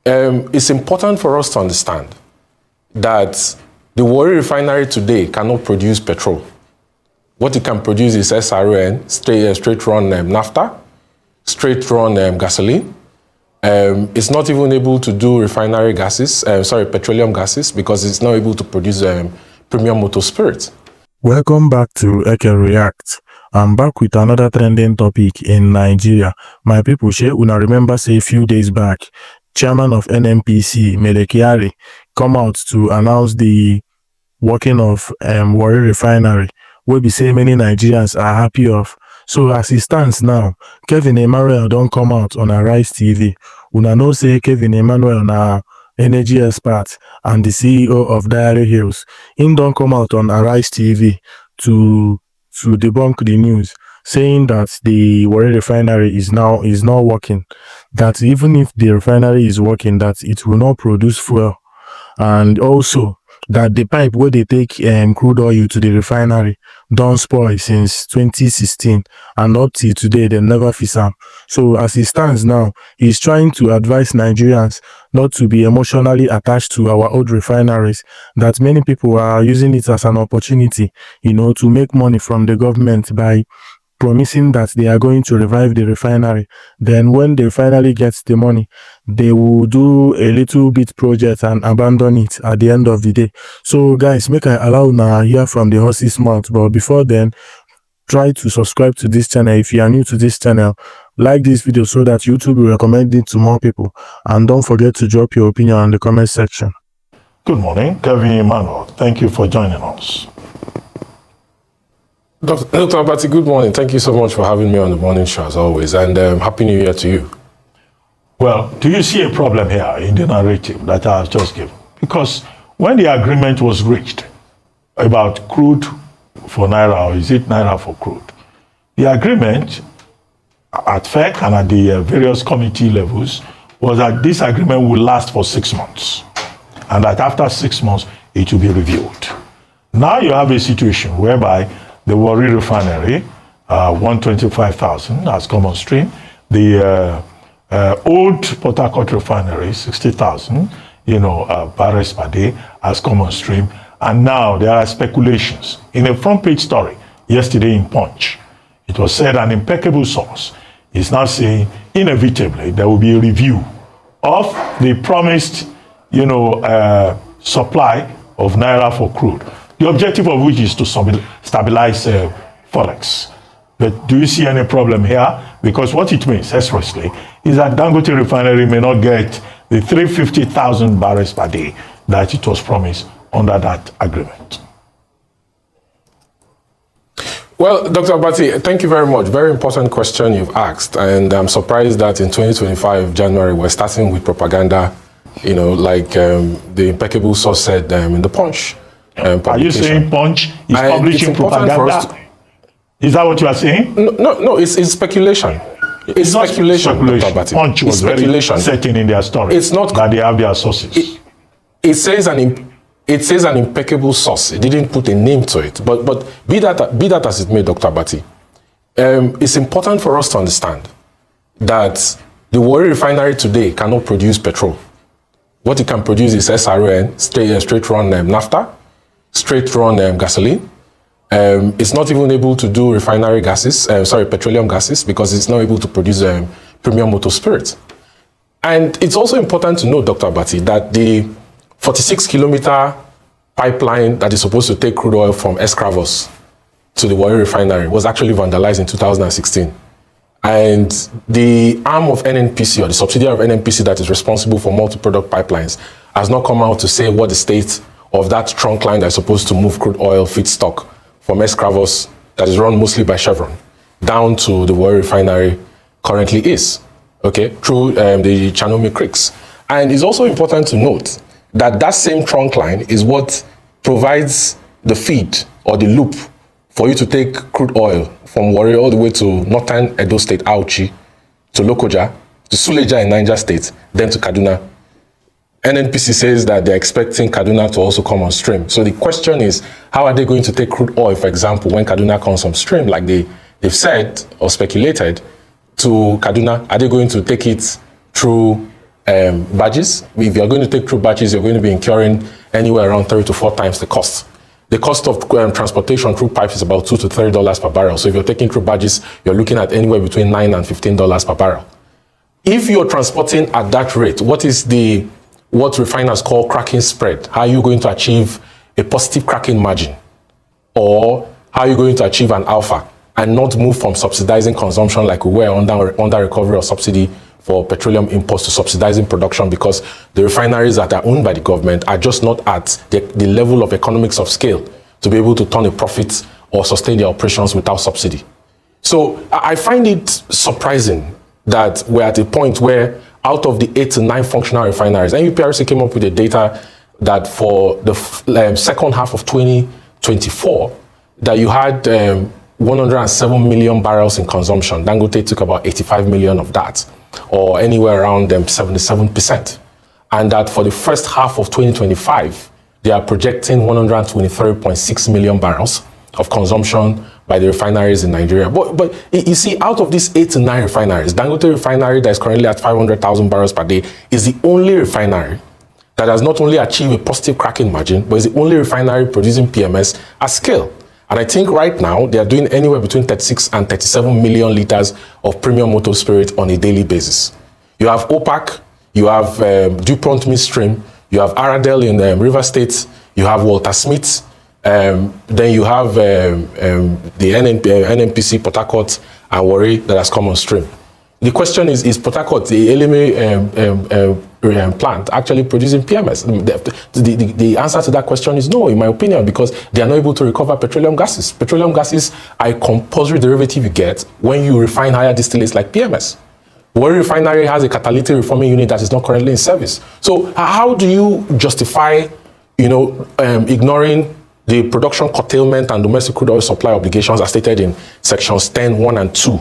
It's important for us to understand that the Warri Refinery today cannot produce petrol. What it can produce is SRN, straight-run naphtha, straight-run gasoline. It's not even able to do refinery gases, petroleum gases, because it's not able to produce premium motor spirit. Welcome back to Eke React. I'm back with another trending topic in Nigeria. My people, una remember say a few days back, Chairman of NNPC, Melekiyari, come out to announce the working of Warri Refinery, where we say many Nigerians are happy of. So as it stands now, KELVIN Emmanuel don't come out on Arise TV. Una know say KELVIN Emmanuel na energy expert and the CEO of Diary Hills. He don't come out on Arise TV to debunk the news, saying that the Warri Refinery is not working. That even if the refinery is working, that it will not produce fuel, and also that the pipe where they take crude oil to the refinery don't spoil since 2016, and up till today they never fix am. So as it stands now, he's trying to advise Nigerians not to be emotionally attached to our old refineries, that many people are using it as an opportunity, to make money from the government by promising that they are going to revive the refinery. Then when the refinery gets the money, they will do a little bit project and abandon it at the end of the day. So guys, make I allow now hear from the horse's mouth. But before then, try to subscribe to this channel if you are new to this channel. Like this video so that YouTube will recommend it to more people. And don't forget to drop your opinion in the comment section. Good morning, KELVIN Emmanuel. Thank you for joining us. Dr. Abati, good morning. Thank you so much for having me on the morning show as always, and Happy New Year to you. Well, do you see a problem here in the narrative that I have just given? Because when the agreement was reached about crude for Naira, or is it Naira for crude, the agreement at FEC and at the various committee levels was that this agreement will last for 6 months, and that after 6 months, it will be reviewed. Now you have a situation whereby the Warri Refinery, 125,000 has come on stream. The old Port Harcourt Refinery, 60,000, barrels per day has come on stream. And now there are speculations. In a front page story yesterday in Punch, it was said an impeccable source is now saying inevitably there will be a review of the promised, supply of Naira for crude. The objective of which is to stabilize Forex. But do you see any problem here? Because what it means, expressly, is that Dangote Refinery may not get the 350,000 barrels per day that it was promised under that agreement. Well, Dr. Abati, thank you very much. Very important question you've asked. And I'm surprised that in 2025, January, we're starting with propaganda, like the impeccable source said in the Punch. Are you saying Punch is publishing propaganda? Is that what you are saying? No, it's speculation. It's speculation. Punch was very certain in their story. It's not that they have their sources. It says an impeccable source. It didn't put a name to it. But be that as it may, Dr. Abati, it's important for us to understand that the Warri Refinery today cannot produce petrol. What it can produce is SRN, straight-run naphtha, straight-run gasoline. It's not even able to do refinery gases, petroleum gases, because it's not able to produce premium motor spirit. And it's also important to note, Dr. Abati, that the 46-kilometer pipeline that is supposed to take crude oil from Escravos to the Warri Refinery was actually vandalized in 2016. And the arm of NNPC, or the subsidiary of NNPC that is responsible for multi-product pipelines, has not come out to say what the state of that trunk line that is supposed to move crude oil feedstock from Escravos, that is run mostly by Chevron, down to the Warri Refinery currently is, through the Chanomi Creeks. And it's also important to note that that same trunk line is what provides the feed or the loop for you to take crude oil from Warri all the way to northern Edo State, Auchi, to Lokoja, to Suleja in Niger State, then to Kaduna. NNPC says that they're expecting Kaduna to also come on stream. So the question is, how are they going to take crude oil, for example, when Kaduna comes on stream, like they've said or speculated, to Kaduna? Are they going to take it through barges. If you're going to take through barges, you're going to be incurring anywhere around 3 to 4 times the cost. The cost of transportation through pipes is about $2 to $3 per barrel. So if you're taking through barges, you're looking at anywhere between $9 and $15 per barrel. If you're transporting at that rate, what refiners call cracking spread? How are you going to achieve a positive cracking margin? Or how are you going to achieve an alpha and not move from subsidizing consumption like we were under recovery or subsidy for petroleum imports to subsidizing production, because the refineries that are owned by the government are just not at the level of economics of scale to be able to turn a profit or sustain their operations without subsidy. So I find it surprising that we're at a point where out of the 8 to 9 functional refineries, NUPRC came up with the data that for the second half of 2024, that you had 107 million barrels in consumption. Dangote took about 85 million of that, or anywhere around 77%. And that for the first half of 2025, they are projecting 123.6 million barrels of consumption by the refineries in Nigeria. But you see, out of these 8 to 9 refineries, Dangote Refinery, that is currently at 500,000 barrels per day, is the only refinery that has not only achieved a positive cracking margin, but is the only refinery producing PMS at scale. And I think right now they are doing anywhere between 36 and 37 million liters of premium motor spirit on a daily basis. You have OPAC, you have DuPont Midstream, you have Aradel in River State, you have Walter Smith, then you have the NNPC, Port Harcourt, and Warri that has come on stream. The question is Port Harcourt, the LMA plant, actually producing PMS? The answer to that question is no, in my opinion, because they are not able to recover petroleum gases. Petroleum gases are a compulsory derivative you get when you refine higher distillates like PMS. Warri Refinery has a catalytic reforming unit that is not currently in service. So how do you justify, ignoring the production curtailment and domestic crude oil supply obligations as stated in sections 10, 1 and 2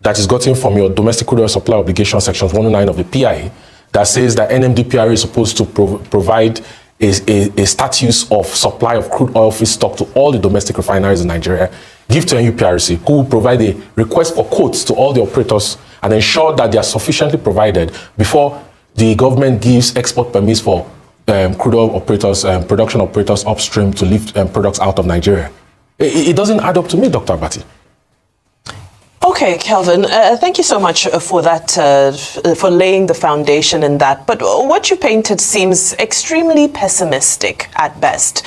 that is gotten from your domestic crude oil supply obligation sections 109 of the PIA, that says that NMDPRA is supposed to provide a status of supply of crude oil feedstock to all the domestic refineries in Nigeria, give to NUPRC, who will provide a request for quotes to all the operators and ensure that they are sufficiently provided before the government gives export permits for crude oil operators, production operators upstream to lift products out of Nigeria. It doesn't add up to me, Dr. Abati. Okay, Kelvin, thank you so much for that, for laying the foundation in that. But what you painted seems extremely pessimistic at best.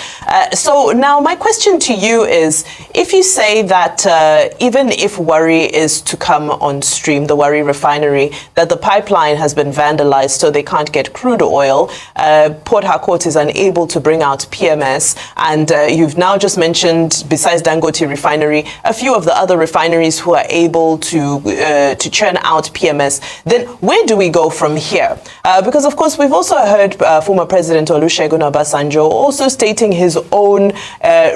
So now my question to you is, if you say that even if Warri is to come on stream, the Warri Refinery, that the pipeline has been vandalized so they can't get crude oil, Port Harcourt is unable to bring out PMS, and you've now just mentioned, besides Dangote Refinery, a few of the other refineries who are able to churn out PMS, then where do we go from here? Because of course we've also heard former President Olusegun Obasanjo also stating his own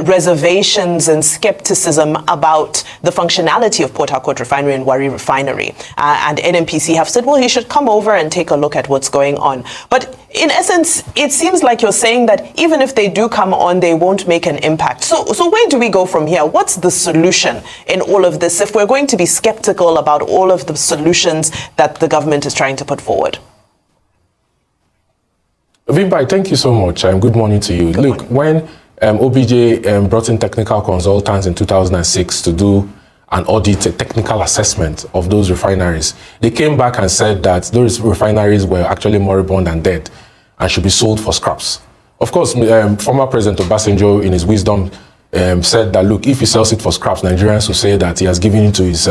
reservations and skepticism about the functionality of Port Harcourt Refinery and Warri Refinery. And NNPC have said, well, he should come over and take a look at what's going on. But in essence, it seems like you're saying that even if they do come on, they won't make an impact. So where do we go from here? What's the solution in all of this if we're going to be skeptical about all of the solutions that the government is trying to put forward? Vimbai, thank you so much, and good morning to you. Look, when OBJ brought in technical consultants in 2006 to do an audit, a technical assessment of those refineries, they came back and said that those refineries were actually moribund and dead and should be sold for scraps. Of course, former President Obasanjo, in his wisdom, said that, look, if he sells it for scraps, Nigerians will say that he has given it to his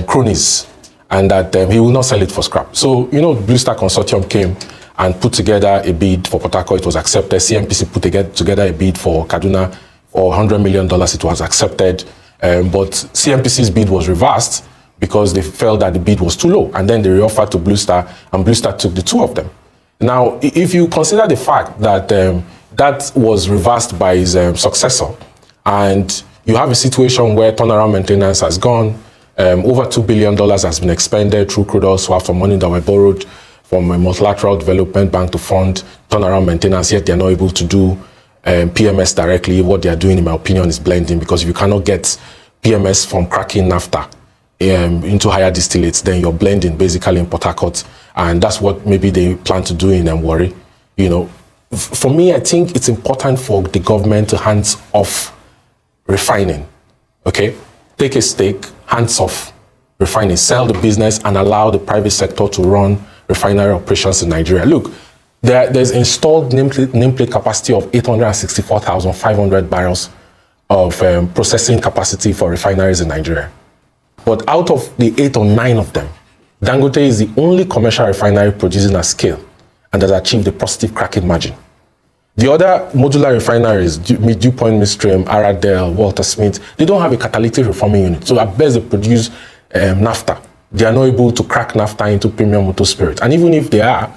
cronies and that he will not sell it for scrap. So, Blue Star Consortium came and put together a bid for Port Harcourt. It was accepted. CMPC put together a bid for Kaduna for $100 million. It was accepted. But CMPC's bid was reversed because they felt that the bid was too low. And then they reoffered to Blue Star, and Blue Star took the two of them. Now, if you consider the fact that that was reversed by his successor, and you have a situation where turnaround maintenance has gone, over $2 billion has been expended through crude oil swap from money that were borrowed from a multilateral development bank to fund turnaround maintenance, yet they're not able to do PMS directly. What they are doing, in my opinion, is blending, because if you cannot get PMS from cracking naphtha into higher distillates, then you're blending basically in Port Harcourt And that's what maybe they plan to do in Warri. For me, I think it's important for the government to hands off refining. Okay? Take a stake, hands off refining, sell the business and allow the private sector to run refinery operations in Nigeria. Look, there's installed nameplate capacity of 864,500 barrels of processing capacity for refineries in Nigeria. But out of the 8 or 9 of them, Dangote is the only commercial refinery producing at scale and has achieved a positive cracking margin. The other modular refineries, DuPont Midstream, Aradel, Walter Smith, they don't have a catalytic reforming unit. So at best they produce naphtha. They are not able to crack naphtha into premium motor spirit. And even if they are,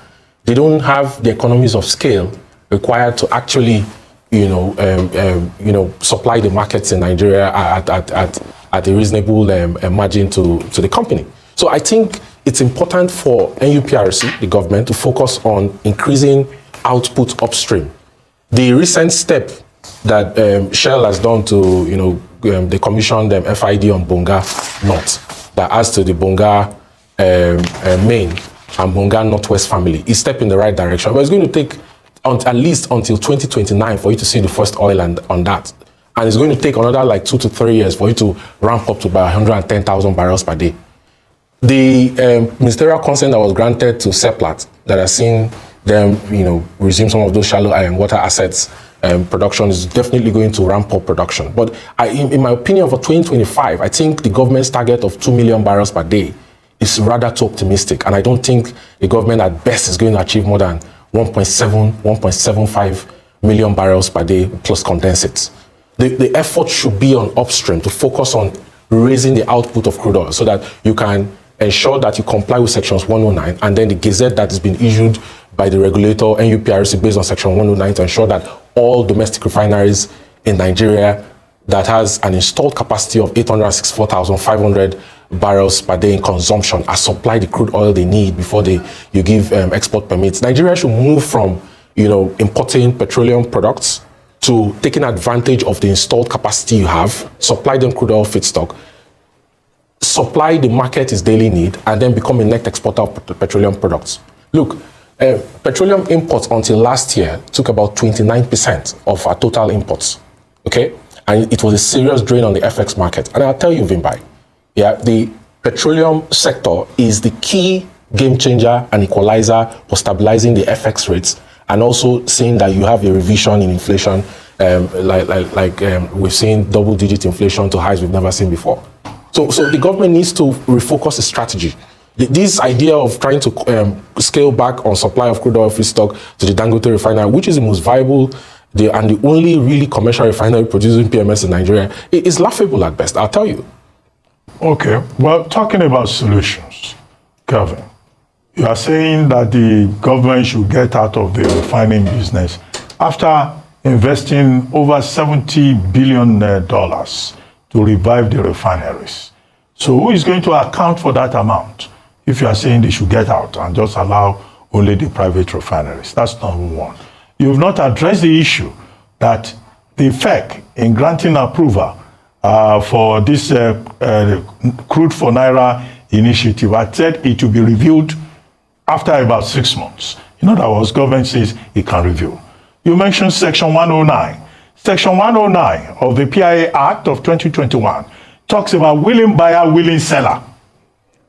they don't have the economies of scale required to actually, supply the markets in Nigeria at a reasonable margin to the company. So I think it's important for NUPRC, the government, to focus on increasing output upstream. The recent step that Shell has done to, they commissioned FID on Bonga North, that adds to the Bonga main and Bonga Northwest family, is step in the right direction. But it's going to take at least until 2029 for you to see the first oil on that. And it's going to take another like 2 to 3 years for you to ramp up to about 110,000 barrels per day. The ministerial consent that was granted to Seplat, that has seen them, resume some of those shallow water assets, production is definitely going to ramp up production. But in my opinion, for 2025, I think the government's target of 2 million barrels per day is rather too optimistic. And I don't think the government at best is going to achieve more than 1.75 million barrels per day plus condensates. The effort should be on upstream to focus on raising the output of crude oil so that you can ensure that you comply with sections 109 and then the gazette that has been issued by the regulator NUPRC based on section 109 to ensure that all domestic refineries in Nigeria that has an installed capacity of 864,500 barrels per day in consumption are supplied the crude oil they need before you give export permits. Nigeria should move from importing petroleum products to taking advantage of the installed capacity you have, supply them crude oil feedstock, supply the market its daily need, and then become a net exporter of petroleum products. Look, petroleum imports until last year took about 29% of our total imports, okay? And it was a serious drain on the FX market. And I'll tell you, Vimbai, the petroleum sector is the key game changer and equalizer for stabilizing the FX rates and also seeing that you have a revision in inflation, we've seen double-digit inflation to highs we've never seen before. So the government needs to refocus its strategy. This idea of trying to scale back on supply of crude oil feedstock to the Dangote refinery, which is the most viable and the only really commercial refinery producing PMS in Nigeria, is laughable at best, I'll tell you. Okay, well, talking about solutions, Kelvin, you are saying that the government should get out of the refining business after investing over $70 billion to revive the refineries. So who is going to account for that amount if you are saying they should get out and just allow only the private refineries? That's number one. You have not addressed the issue that the FEC, in granting approval for this crude for Naira initiative, had said it will be reviewed after about 6 months. In other words, government says it can review. You mentioned Section 109. Section 109 of the PIA Act of 2021 talks about willing buyer, willing seller.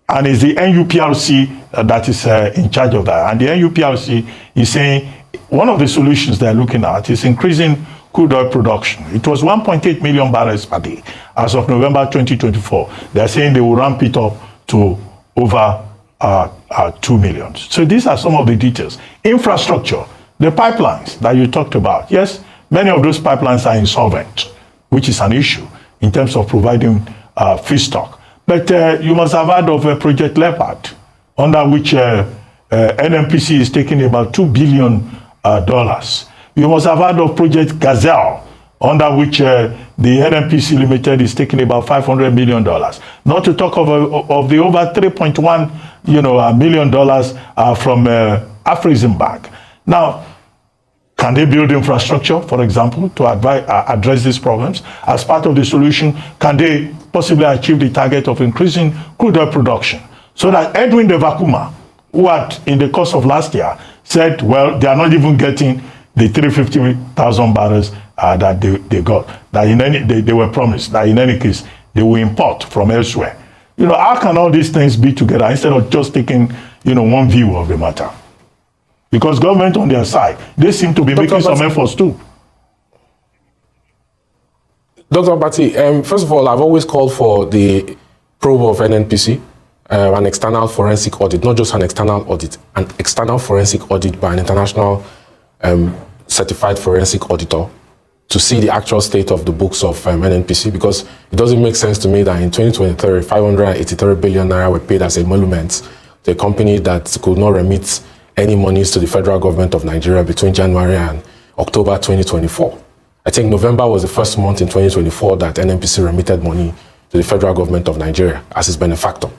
And it's the NUPRC that is in charge of that. And the NUPRC is saying one of the solutions they're looking at is increasing crude oil production. It was 1.8 million barrels per day as of November 2024. They're saying they will ramp it up to over 2 million. So these are some of the details. Infrastructure, the pipelines that you talked about. Yes, many of those pipelines are insolvent, which is an issue in terms of providing feedstock. But you must have heard of Project Leopard, under which NMPC is taking about $2 billion. You must have heard of Project Gazelle, under which the NMPC Limited is taking about $500 million. Not to talk of the over $3.1 million from Afrexim Bank. Now, can they build infrastructure, for example, to address these problems? As part of the solution, can they possibly achieve the target of increasing crude oil production so that Edwin de Vakuma, who had, in the course of last year, said, well, they are not even getting the 350,000 barrels that they got, that they were promised, that in any case, they will import from elsewhere. You know, how can all these things be together instead of just taking, you know, one view of the matter? Because government on their side, they seem to be making some efforts too. Dr. Bati, first of all, I've always called for the probe of NNPC, an external forensic audit, not just an external audit, an external forensic audit by an international certified forensic auditor to see the actual state of the books of NNPC, because it doesn't make sense to me that in 2023, 583 billion naira were paid as emoluments to a company that could not remit any monies to the federal government of Nigeria between January and October 2024. I think November was the first month in 2024 that NNPC remitted money to the federal government of Nigeria as its benefactor.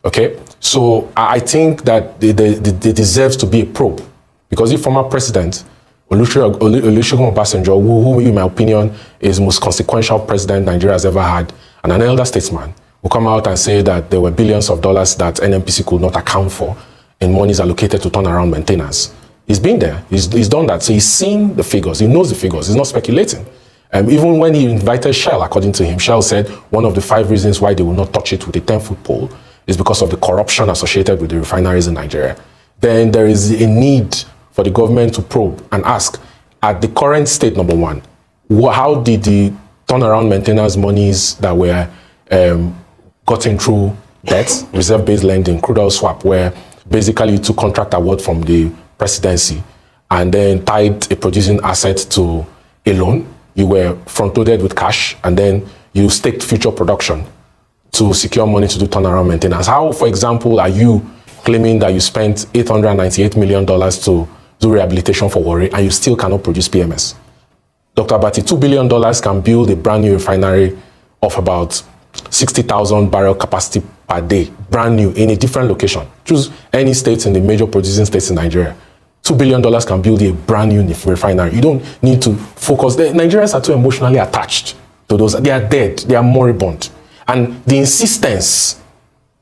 Okay? So I think that they deserve to be a probe, because the former president, Olusegun Obasanjo, who in my opinion is the most consequential president Nigeria has ever had, and an elder statesman, will come out and say that there were billions of dollars that NNPC could not account for in monies allocated to turnaround maintenance. He's been there, he's done that, so he's seen the figures, he knows the figures, he's not speculating. Even when he invited Shell, according to him, Shell said one of the 5 reasons why they will not touch it with a 10-foot pole is because of the corruption associated with the refineries in Nigeria. Then there is a need for the government to probe and ask, at the current state, number one, how did the turnaround maintenance monies that were gotten through debt, reserve-based lending, crude oil swap, where basically you took contract award from the presidency and then tied a producing asset to a loan. You were front-loaded with cash and then you staked future production to secure money to do turnaround maintenance. How, for example, are you claiming that you spent $898 million to do rehabilitation for Warri and you still cannot produce PMS? Dr. Bati, $2 billion can build a brand new refinery of about 60,000 barrel capacity per day, brand new, in a different location. Choose any state in the major producing states in Nigeria. $2 billion can build a brand new refinery. You don't need to focus. The Nigerians are too emotionally attached to those. They are dead. They are moribund. And the insistence,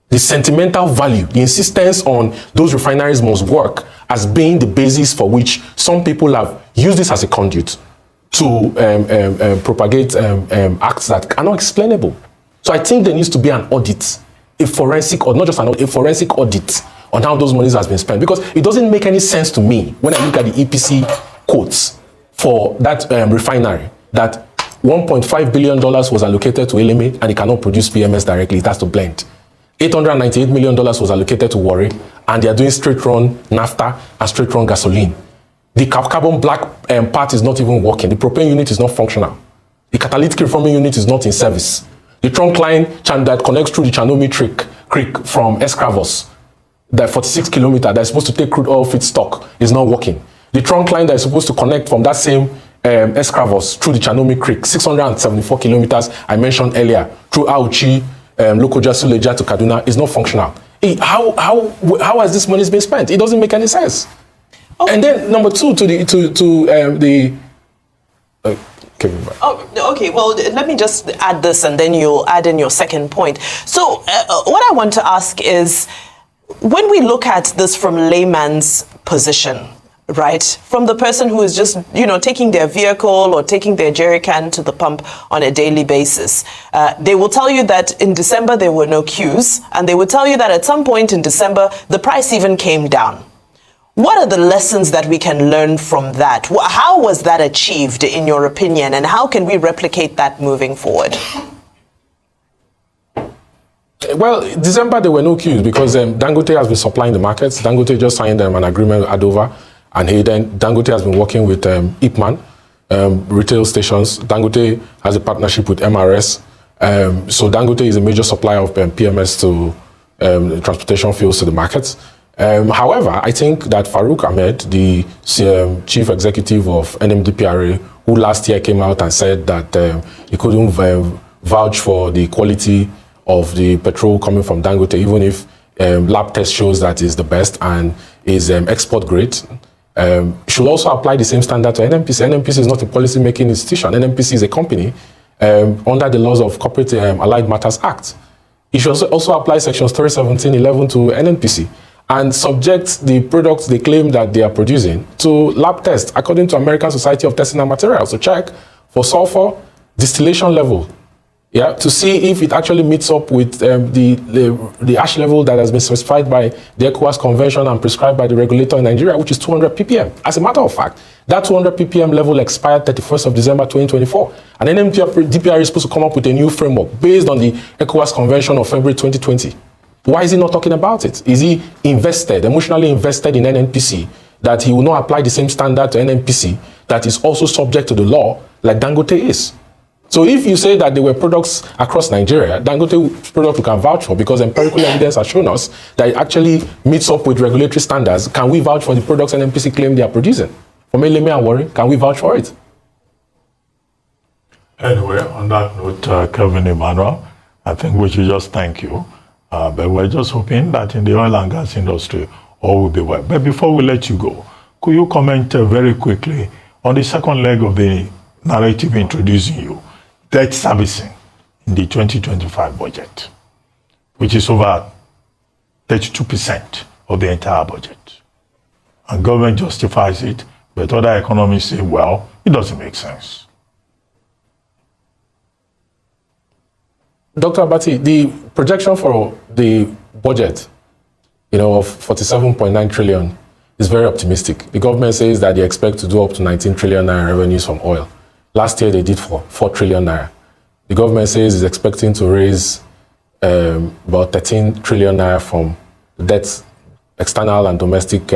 the sentimental value, the insistence on those refineries must work as being the basis for which some people have used this as a conduit to propagate acts that are not explainable. So I think there needs to be an audit, a forensic, or not just an audit, a forensic audit on how those monies has been spent, because it doesn't make any sense to me when I look at the EPC quotes for that refinery that $1.5 billion was allocated to Eleme and it cannot produce PMS directly, it has to blend. $898 million was allocated to Warri and they are doing straight run naphtha and straight run gasoline. The carbon black part is not even working. The propane unit is not functional. The catalytic reforming unit is not in service. The trunk line that connects through the Chanomi Creek from Escravos, that 46 kilometers that's supposed to take crude oil feedstock, is not working. The trunk line that is supposed to connect from that same Escravos through the Chanomi Creek, 674 kilometers I mentioned earlier, through Auchi, Lokoja, Suleja to Kaduna, is not functional. How has this money been spent? It doesn't make any sense. Okay. And then number two, okay, well, let me just add this and then you'll add in your second point. So what I want to ask is, when we look at this from layman's position, right, from the person who is just, taking their vehicle or taking their jerry can to the pump on a daily basis, they will tell you that in December there were no queues, and they will tell you that at some point in December the price even came down. What are the lessons that we can learn from that? How was that achieved, in your opinion, and how can we replicate that moving forward? Well, December there were no queues because Dangote has been supplying the markets. Dangote just signed an agreement with Adova, and Dangote has been working with Ipman, retail stations. Dangote has a partnership with MRS. So Dangote is a major supplier of PMS to transportation fuels to the markets. However, I think that Farouk Ahmed, the chief executive of NMDPRA, who last year came out and said that he couldn't vouch for the quality of the petrol coming from Dangote, even if lab test shows that is the best and is export grade, should also apply the same standard to NNPC. NNPC is not a policy-making institution. NNPC is a company under the laws of Corporate Allied Matters Act. It should also apply sections 317.11 to NNPC. and subject the products they claim that they are producing to lab tests according to American Society of Testing and Materials to check for sulfur distillation level, yeah, to see if it actually meets up with the ash level that has been specified by the ECOWAS Convention and prescribed by the regulator in Nigeria, which is 200 ppm. As a matter of fact, that 200 ppm level expired 31st of December 2024. And then DPR is supposed to come up with a new framework based on the ECOWAS Convention of February 2020. Why is he not talking about it? Is he emotionally invested in NNPC, that he will not apply the same standard to NNPC that is also subject to the law like Dangote is? So if you say that there were products across Nigeria, Dangote product we can vouch for because empirical evidence has shown us that it actually meets up with regulatory standards. Can we vouch for the products NNPC claim they are producing? For Meleme and Warri, can we vouch for it? Anyway, on that note, KELVIN, Emmanuel, I think we should just thank you. But we're just hoping that in the oil and gas industry, all will be well. But before we let you go, could you comment very quickly on the second leg of the narrative introducing you, debt servicing in the 2025 budget, which is over 32% of the entire budget. And government justifies it, but other economists say, well, it doesn't make sense. Dr. Abati, the projection for the budget, of 47.9 trillion is very optimistic. The government says that they expect to do up to 19 trillion naira revenues from oil. Last year, they did for 4 trillion naira. The government says it's expecting to raise about 13 trillion naira from debt, external and domestic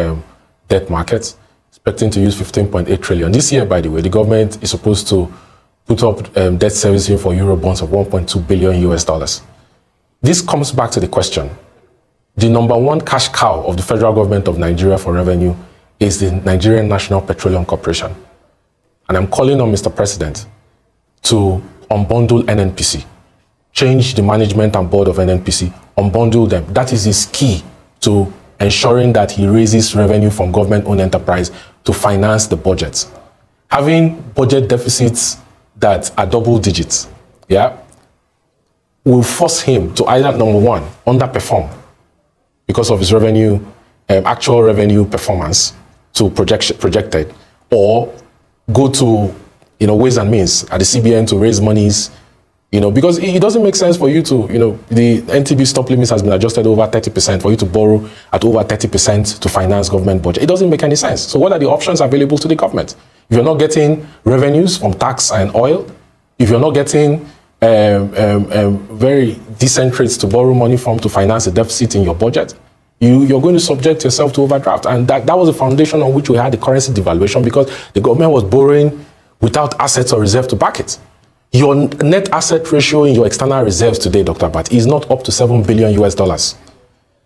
debt markets, expecting to use 15.8 trillion. This year, by the way, the government is supposed to put up debt servicing for Eurobonds of 1.2 billion US dollars. This comes back to the question. The number one cash cow of the federal government of Nigeria for revenue is the Nigerian National Petroleum Corporation. And I'm calling on Mr. President to unbundle NNPC, change the management and board of NNPC, unbundle them. That is his key to ensuring that he raises revenue from government-owned enterprise to finance the budget. Having budget deficits that are double digits, will force him to either, number one, underperform because of his revenue, actual revenue performance to projected, or go to, ways and means at the CBN to raise monies, because it doesn't make sense for you to, the NTB stop limits has been adjusted over 30% for you to borrow at over 30% to finance government budget. It doesn't make any sense. So what are the options available to the government? If you're not getting revenues from tax and oil, if you're not getting very decent rates to borrow money from to finance a deficit in your budget, you're going to subject yourself to overdraft. And that was the foundation on which we had the currency devaluation, because the government was borrowing without assets or reserve to back it. Your net asset ratio in your external reserves today, Dr. Bat, is not up to 7 billion US dollars.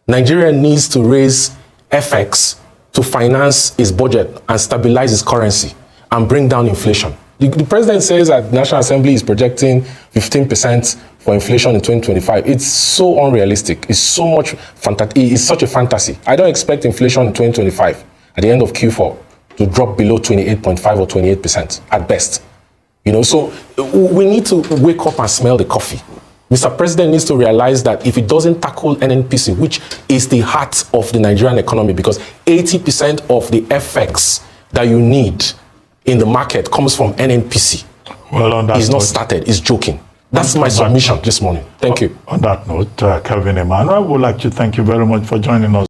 Nigeria needs to raise FX to finance its budget and stabilize its currency and bring down inflation. The president says that the National Assembly is projecting 15% for inflation in 2025. It's so unrealistic. It's so much it's such a fantasy. I don't expect inflation in 2025 at the end of Q4 to drop below 28.5 or 28% at best. So we need to wake up and smell the coffee. Mr. President needs to realize that if it doesn't tackle NNPC, which is the heart of the Nigerian economy, because 80% of the FX that you need in the market comes from NNPC. Well, on that He's not started, he's joking. That's my submission this morning. Thank you. On that note, KELVIN, Emmanuel, I would like to thank you very much for joining us.